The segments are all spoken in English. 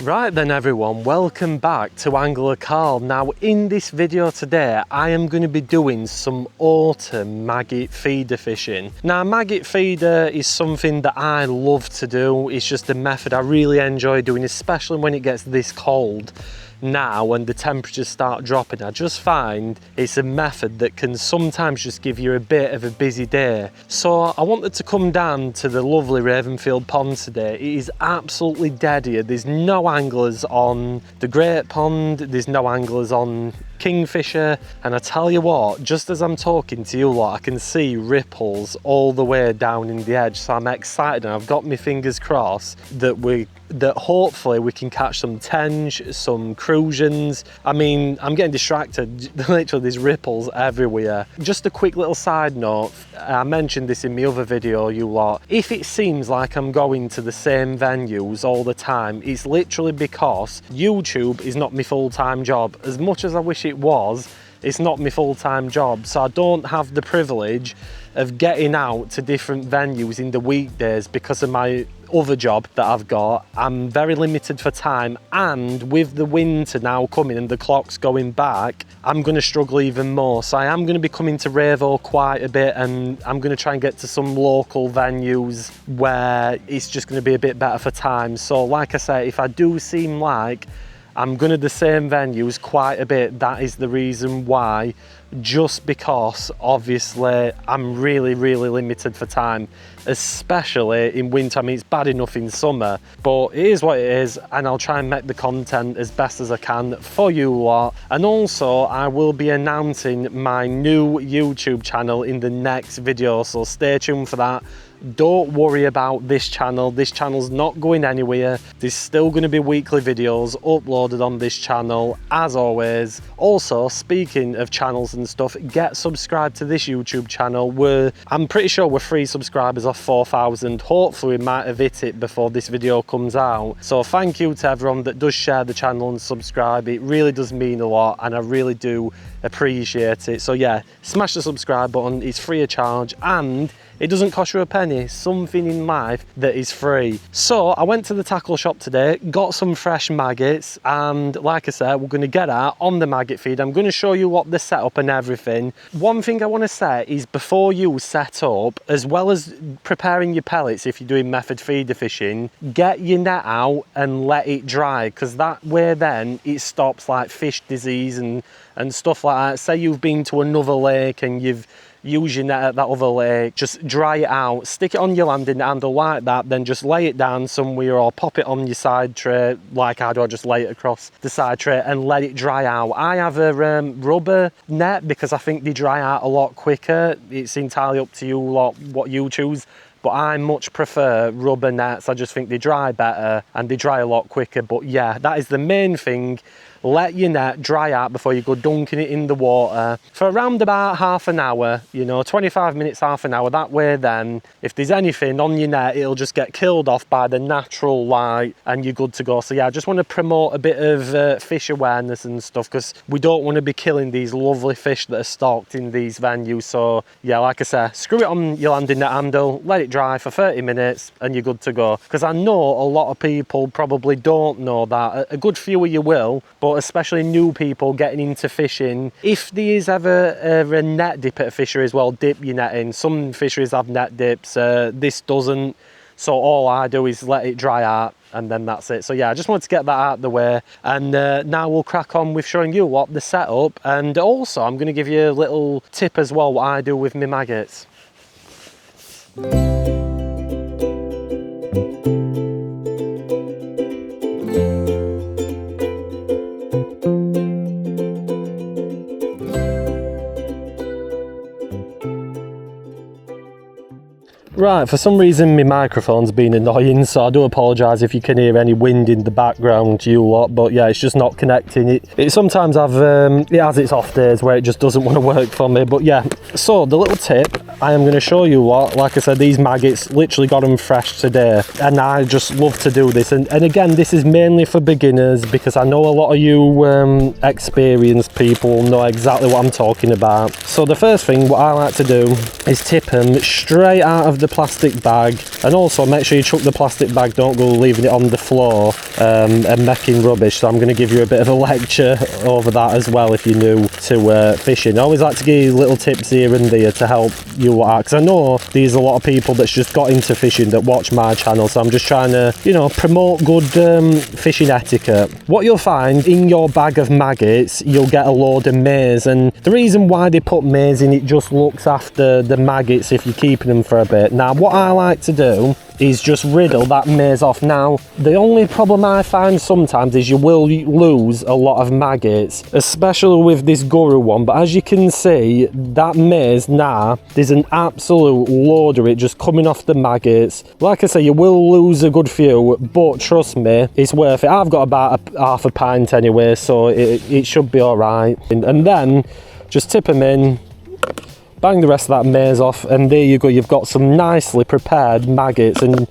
Right then everyone, welcome back to Angler Carl. Now in this video today I am going to be doing some autumn maggot feeder fishing. Now maggot feeder is something that I love to do. It's just a method I really enjoy doing, especially when it gets this cold now and the temperatures start dropping. I just find it's a method that can sometimes just give you a bit of a busy day. So I wanted to come down to the lovely Ravenfield Pond today. It is absolutely dead here. There's no anglers on the Great Pond, there's no anglers on Kingfisher, and I tell you what, just as I'm talking to you lot, I can see ripples all the way down in the edge, so I'm excited and I've got my fingers crossed that hopefully we can catch some tench, some Crucians. I mean, I'm getting distracted, literally there's ripples everywhere. Just a quick little side note, I mentioned this in my other video, you lot, if it seems like I'm going to the same venues all the time, it's literally because YouTube is not my full-time job. As much as I wish it was, it's not my full-time job, so I don't have the privilege of getting out to different venues in the weekdays because of my other job that I've got. I'm very limited for time, and with the winter now coming and the clocks going back, I'm going to struggle even more. So I am going to be coming to Ravo quite a bit, and I'm going to try and get to some local venues where it's just going to be a bit better for time. So like I say, if I do seem like I'm going to the same venues quite a bit, that is the reason why, just because obviously I'm really limited for time, especially in winter. I mean, it's bad enough in summer, but it is what it is, and I'll try and make the content as best as I can for you lot. And also I will be announcing my new YouTube channel in the next video, so stay tuned for that. Don't worry about this channel's not going anywhere. There's still going to be weekly videos uploaded on this channel as always. Also, speaking of channels and stuff, get subscribed to this YouTube channel. I'm pretty sure we're 3 subscribers off 4,000. Hopefully we might have hit it before this video comes out. So thank you to everyone that does share the channel and subscribe. It really does mean a lot, and I really do appreciate it. So yeah, smash the subscribe button. It's free of charge and it doesn't cost you a penny. Something in life that is free. So I went to the tackle shop today, got some fresh maggots, and like I said, we're going to get out on the maggot feed. I'm going to show you what the setup and everything. One thing I want to say is, before you set up, as well as preparing your pellets if you're doing method feeder fishing, get your net out and let it dry, because that way then it stops like fish disease and stuff like that. Say you've been to another lake and you've used your net at that other lake, just dry it out, stick it on your landing handle like that, then just lay it down somewhere or pop it on your side tray like I do. I just lay it across the side tray and let it dry out. I have a rubber net because I think they dry out a lot quicker. It's entirely up to you lot what you choose, but I much prefer rubber nets. I just think they dry better and they dry a lot quicker. But yeah, that is the main thing. Let your net dry out before you go dunking it in the water for around about half an hour, you know, 25 minutes, half an hour. That way then, if there's anything on your net, it'll just get killed off by the natural light and you're good to go. So yeah, I just want to promote a bit of fish awareness and stuff, because we don't want to be killing these lovely fish that are stocked in these venues. So yeah, like I say, screw it on your landing net handle, let it dry for 30 minutes and you're good to go. Because I know a lot of people probably don't know that. A good few of you will, but especially new people getting into fishing, if there is ever a net dip at a fishery as well, dip your net in. Some fisheries have net dips, this doesn't, so all I do is let it dry out and then that's it. So yeah, I just wanted to get that out of the way, and now we'll crack on with showing you what the setup, and also I'm going to give you a little tip as well what I do with my maggots. Right, for some reason my microphone's been annoying, so I do apologise if you can hear any wind in the background, you lot, but yeah, it's just not connecting. It sometimes it has its off days where it just doesn't want to work for me, but yeah. So the little tip, I am going to show you what, like I said, these maggots, literally got them fresh today, and I just love to do this. And again, this is mainly for beginners, because I know a lot of you experienced people know exactly what I'm talking about. So the first thing what I like to do is tip them straight out of the plastic bag, and also make sure you chuck the plastic bag, don't go leaving it on the floor and making rubbish. So I'm going to give you a bit of a lecture over that as well if you're new to fishing. I always like to give you little tips here and there to help you out, because I know there's a lot of people that's just got into fishing that watch my channel, so I'm just trying to, you know, promote good fishing etiquette. What you'll find in your bag of maggots, you'll get a load of maize, and the reason why they put maize in, it just looks after the maggots if you're keeping them for a bit. Now what I like to do is just riddle that maize off. Now the only problem I find sometimes is you will lose a lot of maggots, especially with this guru one, but as you can see, that maize now, there's an absolute load of it just coming off the maggots. Like I say, you will lose a good few, but trust me, it's worth it. I've got about half a pint anyway, so it should be all right. And then just tip them in, bang the rest of that maize off, and there you go, you've got some nicely prepared maggots. And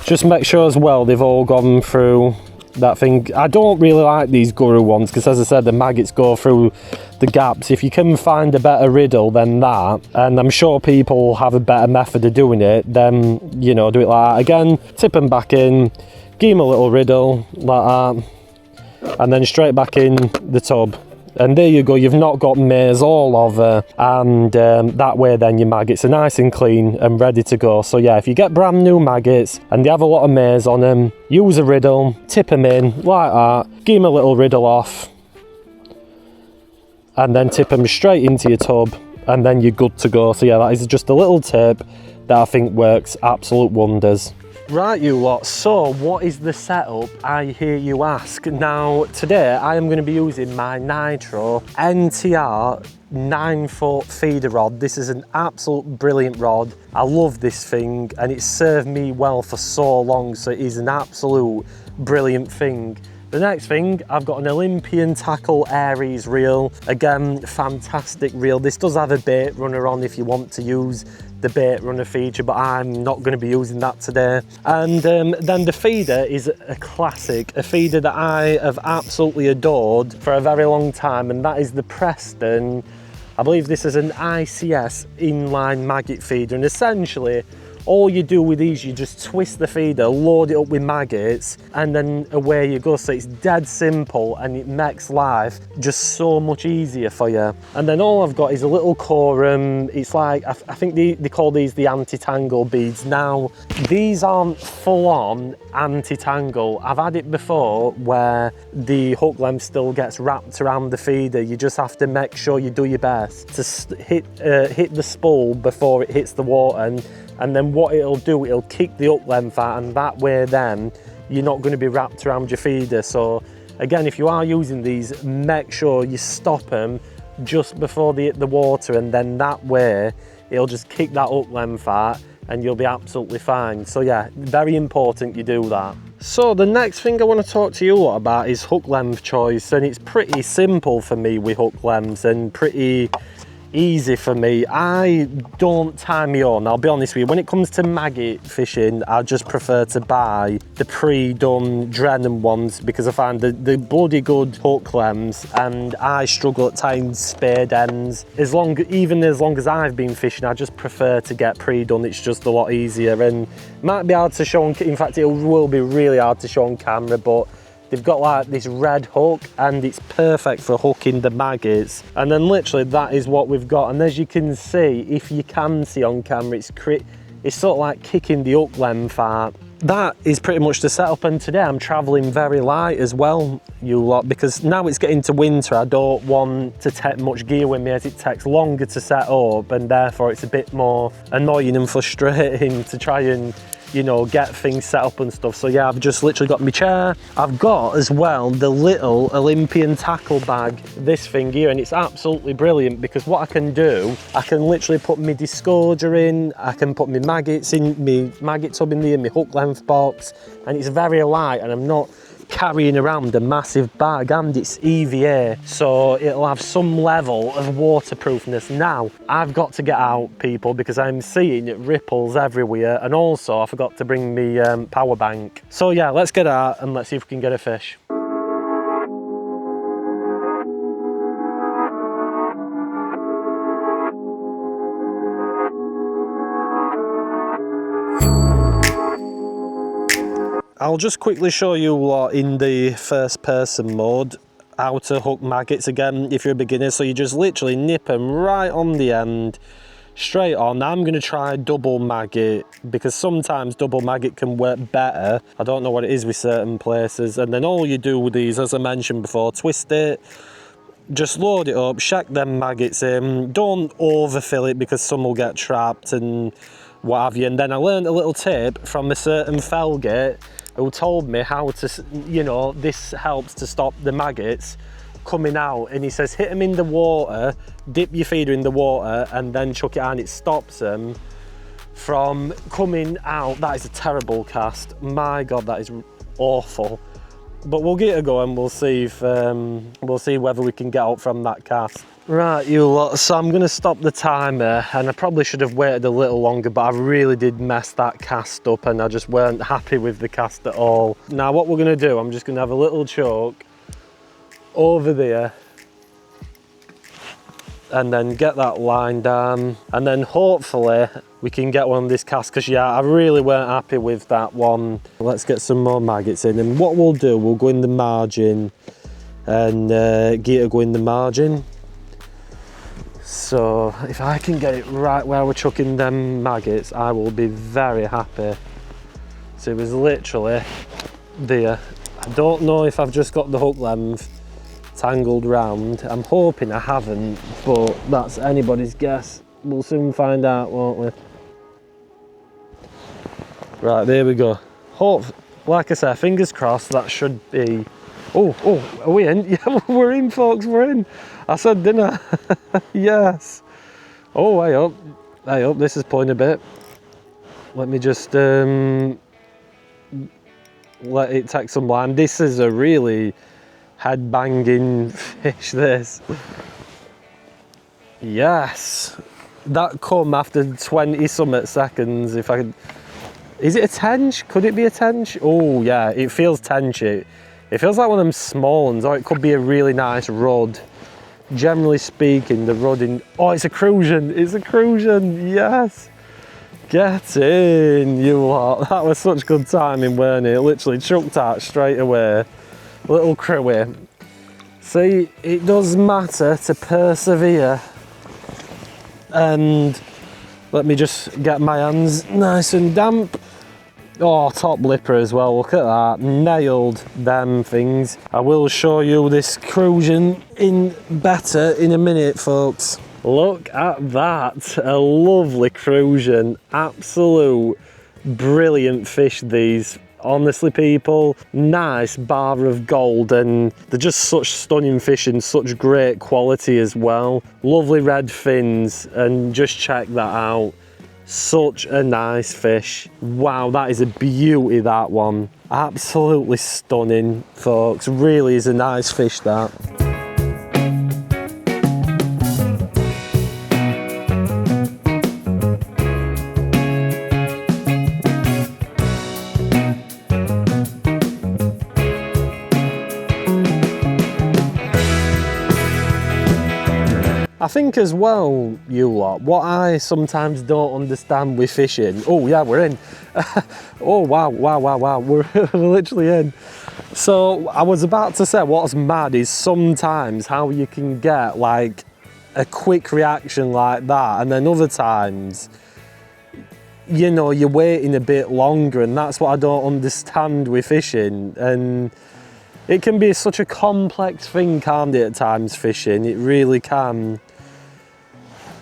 just make sure as well they've all gone through that thing. I don't really like these guru ones, because as I said, the maggots go through the gaps. If you can find a better riddle than that, and I'm sure people have a better method of doing it, then, you know, do it like that. Again, tip them back in, give them a little riddle like that, and then straight back in the tub. And there you go, you've not got maize all over, and that way then your maggots are nice and clean and ready to go. So yeah, if you get brand new maggots and they have a lot of maize on them, use a riddle, tip them in like that, give them a little riddle off, and then tip them straight into your tub, and then you're good to go. So yeah, that is just a little tip that I think works absolute wonders. Right, you lot, so what is the setup, I hear you ask? Now today I am going to be using my Nitro NTR 9-foot feeder rod. This is an absolute brilliant rod. I love this thing, and it's served me well for so long, so it is an absolute brilliant thing. The next thing, I've got an Olympian Tackle Aries reel. Again, fantastic reel. This does have a bait runner on if you want to use the bait runner feature, but I'm not going to be using that today. And then the feeder is a classic, a feeder that I have absolutely adored for a very long time, and that is the Preston. I believe this is an ICS inline maggot feeder, and essentially all you do with these, you just twist the feeder, load it up with maggots, and then away you go. So it's dead simple, and it makes life just so much easier for you. And then all I've got is a little corum. It's like, I think they call these the anti-tangle beads. Now, these aren't full-on anti-tangle. I've had it before where the hook length still gets wrapped around the feeder. You just have to make sure you do your best to hit the spool before it hits the water, and then what it'll do, it'll kick the up length out, and that way then you're not going to be wrapped around your feeder. So again, if you are using these, make sure you stop them just before they hit the water, and then that way it'll just kick that up length out and you'll be absolutely fine. So yeah, very important you do that. So the next thing I want to talk to you lot about is hook length choice, and it's pretty simple for me with hook lengths and pretty easy for me. I don't tie my own, I'll be honest with you. When it comes to maggot fishing, I just prefer to buy the pre-done Drennan ones, because I find the bloody good hook lengths, and I struggle at tying spade ends. Even as long as I've been fishing, I just prefer to get pre-done. It's just a lot easier, and might be hard to show on, in fact it will be really hard to show on camera, but they've got like this red hook, and it's perfect for hooking the maggots. And then literally that is what we've got. And as you can see, if you can see on camera, it's sort of like kicking the hook length out. That is pretty much the setup, and today I'm travelling very light as well, you lot, because now it's getting to winter. I don't want to take much gear with me, as it takes longer to set up, and therefore it's a bit more annoying and frustrating to try and, you know, get things set up and stuff. So yeah, I've just literally got my chair. I've got as well the little Olympian tackle bag, this thing here, and it's absolutely brilliant, because what I can do, I can literally put my disgorger in, I can put my maggots in, my maggot tub in there, my hook length box, and it's very light, and I'm not carrying around a massive bag, and it's EVA, so it'll have some level of waterproofness. Now, I've got to get out, people, because I'm seeing ripples everywhere, and also I forgot to bring me power bank. So yeah, let's get out and let's see if we can get a fish. I'll just quickly show you what in the first person mode how to hook maggots again if you're a beginner. So you just literally nip them right on the end, straight on. Now I'm going to try double maggot because sometimes double maggot can work better. I don't know what it is with certain places. And then all you do with these, as I mentioned before, twist it, just load it up, shack them maggots in. Don't overfill it because some will get trapped and what have you. And then I learned a little tip from a certain felgate who told me how to, you know, this helps to stop the maggots coming out. And he says hit them in the water, dip your feeder in the water and then chuck it out, and it stops them from coming out. That is a terrible cast, my god, that is awful. But we'll give it a go and we'll see if we'll see whether we can get out from that cast. Right, you lot, so I'm going to stop the timer, and I probably should have waited a little longer, but I really did mess that cast up and I just weren't happy with the cast at all. Now what we're going to do, I'm just going to have a little choke over there and then get that line down, and then hopefully we can get one of this cast, because yeah, I really weren't happy with that one. Let's get some more maggots in, and what we'll do, we'll go in the margin and get it go in the margin. So if I can get it right where we're chucking them maggots, I will be very happy. So it was literally there. I don't know if I've just got the hook length tangled round. I'm hoping I haven't, but that's anybody's guess. We'll soon find out, won't we? Right, there we go. Hope, like I said, fingers crossed, that should be... Oh, are we in? Yeah, we're in, folks, we're in. I said dinner. Yes. Oh, hey up, this is pulling a bit. Let me just let it take some line. This is a really head-banging fish, this. Yes. That come after 20-something seconds, if I could... Is it a tench? Could it be a tench? Oh, yeah, it feels tenchy. It feels like one of them small ones, or it could be a really nice rod. Generally speaking, the rod in... Oh, it's a Crucian! It's a Crucian! Yes! Get in, you lot. That was such good timing, weren't it? Literally chucked out straight away. Little crewy. See, it does matter to persevere. And let me just get my hands nice and damp. Oh, top lipper as well, look at that, nailed them things. I will show you this Crucian in better in a minute, folks. Look at that, a lovely Crucian, absolute brilliant fish these. Honestly, people, nice bar of gold, and they're just such stunning fish and such great quality as well. Lovely red fins, and just check that out. Such a nice fish. Wow, that is a beauty, that one. Absolutely stunning, folks. Really is a nice fish, that. I think as well, you lot, what I sometimes don't understand with fishing... Oh yeah, we're in. Oh wow, we're literally in. So I was about to say, what's mad is sometimes how you can get like a quick reaction like that, and then other times, you know, you're waiting a bit longer, and that's what I don't understand with fishing. And it can be such a complex thing, can't it, at times, fishing? It really can.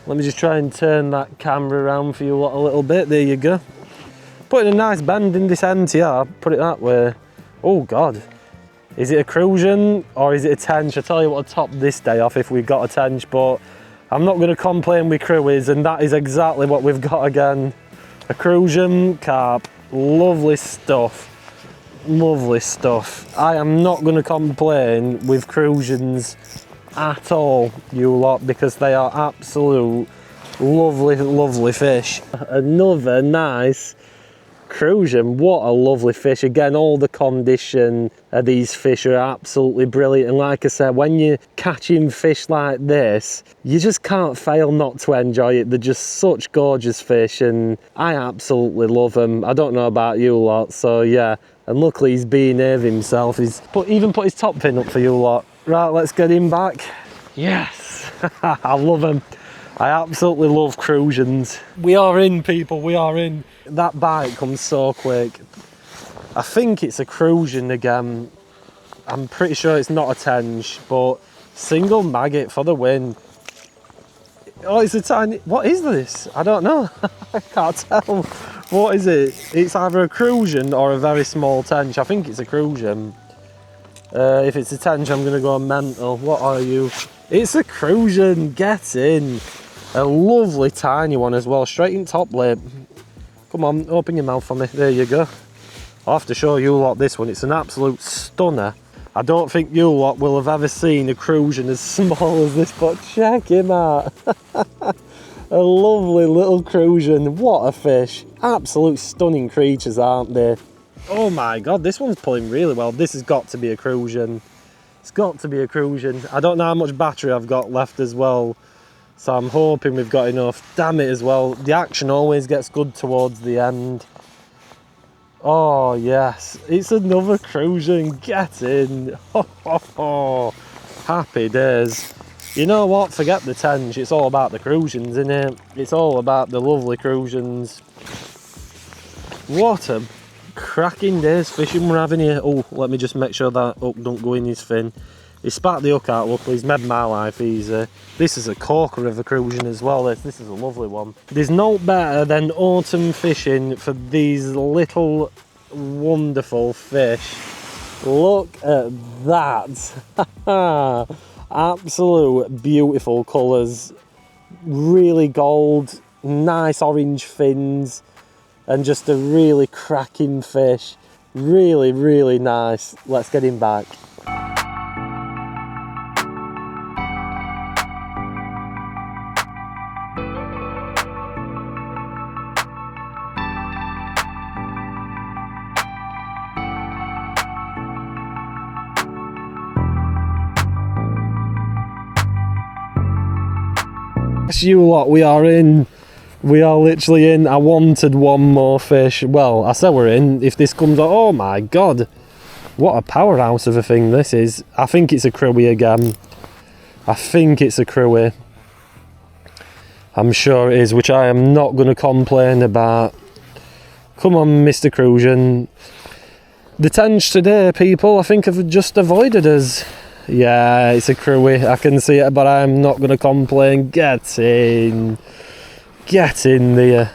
Let me just try and turn that camera around for you a little bit. There you go. Putting a nice bend in this NTR, put it that way. Oh God. Is it a Crucian or is it a tench? I tell you what, I'll top this day off if we've got a tench, but I'm not going to complain with cruies, and that is exactly what we've got again. A Crucian carp. Lovely stuff. lovely stuff. I am not going to complain with Crucians at all, you lot, because they are absolute lovely fish. Another nice Crucian. What a lovely fish. Again, all the condition of these fish are absolutely brilliant, and like I said, when you're catching fish like this, you just can't fail not to enjoy it. They're just such gorgeous fish, and I absolutely love them. I don't know about you lot, so yeah. And luckily he's behaved himself. He's even put his top fin up for you lot. Right, let's get him back. Yes. I love them. I absolutely love Crucians. We are in, people, we are in. That bite comes so quick. I think it's a Crucian again. I'm pretty sure it's not a tench, but single maggot for the win. Oh, it's a tiny, what is this? I don't know. I can't tell. What is it? It's either a Crucian or a very small tench. I think it's a Crucian. If it's a tench, I'm gonna go mental. What are you? It's a Crucian, get in. A lovely tiny one as well, straight in top lip. Come on, open your mouth for me. There you go. I'll have to show you lot this one. It's an absolute stunner. I don't think you lot will have ever seen a Crucian as small as this, but check him out. A lovely little Crucian. What a fish. Absolute stunning creatures, aren't they? Oh my God, this one's pulling really well. This has got to be a Crucian. It's got to be a Crucian. I don't know how much battery I've got left as well, so I'm hoping we've got enough. Damn it as well. The action always gets good towards the end. Oh yes, it's another Crucian. Get in. Ho, ho, ho. Happy days. You know what? Forget the tench. It's all about the Crucians, isn't it? It's all about the lovely Crucians. What a cracking day's fishing we're having here. Oh, let me just make sure that hook don't go in his fin. He spat the hook out, luckily. He's made my life easy. This is a corker of a Crucian as well. This is a lovely one. There's no better than autumn fishing for these little wonderful fish. Look at that. Absolute beautiful colours. Really gold, nice orange fins, and just a really cracking fish. Really, really nice. Let's get him back. You lot, we are in. We are literally in. I wanted one more fish. Well, I said we're in. If this comes out, oh my God, what a powerhouse of a thing this is. I think it's a Cruey again. I think it's a Cruey. I'm sure it is, which I am not going to complain about. Come on, Mr. Crucian. The tench today, people, I think have just avoided us. Yeah, it's a Cruey. I can see it, but I'm not going to complain. Get in. Get in there.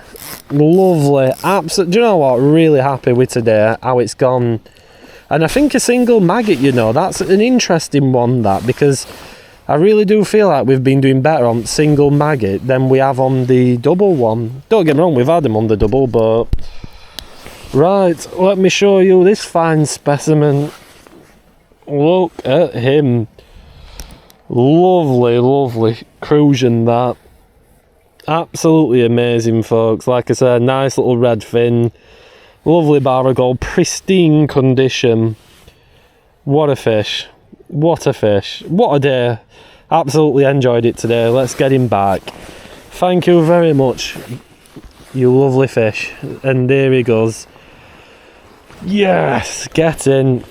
Lovely. Absolutely. Do you know what? Really happy with today, how it's gone. And I think a single maggot, you know, that's an interesting one, that, because I really do feel like we've been doing better on single maggot than we have on the double one. Don't get me wrong, we've had them on the double, but... Right, let me show you this fine specimen. Look at him. Lovely, lovely Crucian, that. Absolutely amazing, folks. Like I said, nice little red fin. Lovely barnacle, pristine condition. What a fish. What a fish. What a day. Absolutely enjoyed it today. Let's get him back. Thank you very much, you lovely fish. And there he goes. Yes, get in.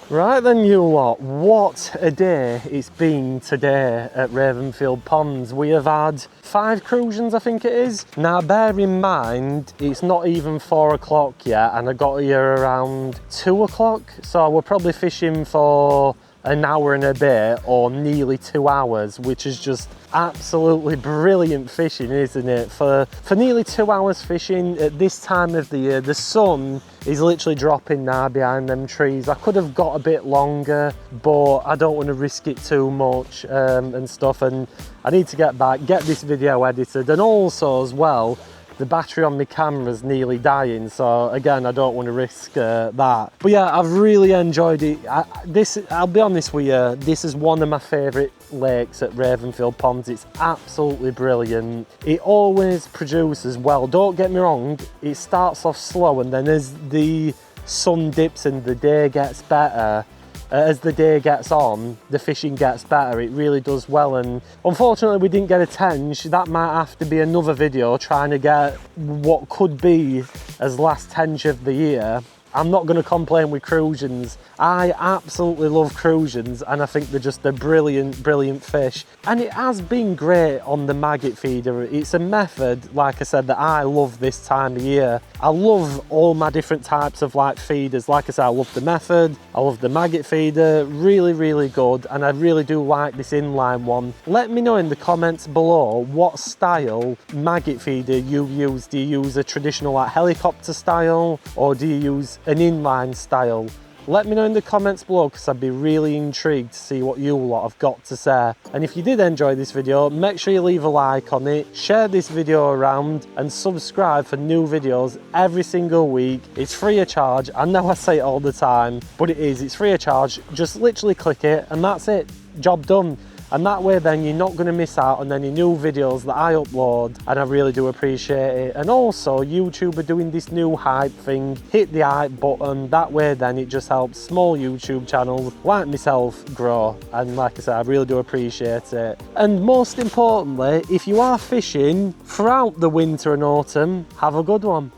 Right then, you lot, what a day it's been today at Ravenfield Ponds. We have had 5 Crucians, I think it is. Now bear in mind, it's not even 4 o'clock yet, and I got here around 2 o'clock, so we're probably fishing for an hour and a bit, or nearly 2 hours, which is just absolutely brilliant fishing, isn't it? For nearly 2 hours fishing at this time of the year. The sun is literally dropping now behind them trees. I could have got a bit longer, but I don't want to risk it too much and stuff, and I need to get back, get this video edited, and also as well, the battery on my camera's nearly dying, so again, I don't want to risk that. But yeah, I've really enjoyed it. I'll be honest with you, this is one of my favourite lakes at Ravenfield Ponds. It's absolutely brilliant. It always produces well. Don't get me wrong, it starts off slow, and then as the sun dips and the day gets better, as the day gets on, the fishing gets better. It really does well, and unfortunately we didn't get a tench. That might have to be another video, trying to get what could be as last tench of the year. I'm not going to complain with Crucians. I absolutely love Crucians, and I think they're just a brilliant, brilliant fish. And it has been great on the maggot feeder. It's a method, like I said, that I love this time of year. I love all my different types of like feeders. Like I said, I love the method, I love the maggot feeder, really, really good. And I really do like this inline one. Let me know in the comments below what style maggot feeder you use. Do you use a traditional like helicopter style, or do you use an inline style? Let me know in the comments below, because I'd be really intrigued to see what you lot have got to say. And if you did enjoy this video, make sure you leave a like on it, share this video around, and subscribe for new videos every single week. It's free of charge. I know I say it all the time, but it is. It's free of charge. Just literally click it and that's it. Job done. And that way then you're not going to miss out on any new videos that I upload, and I really do appreciate it. And also, YouTube are doing this new hype thing. Hit the hype button. That way then it just helps small YouTube channels like myself grow. And like I said, I really do appreciate it. And most importantly, if you are fishing throughout the winter and autumn, have a good one.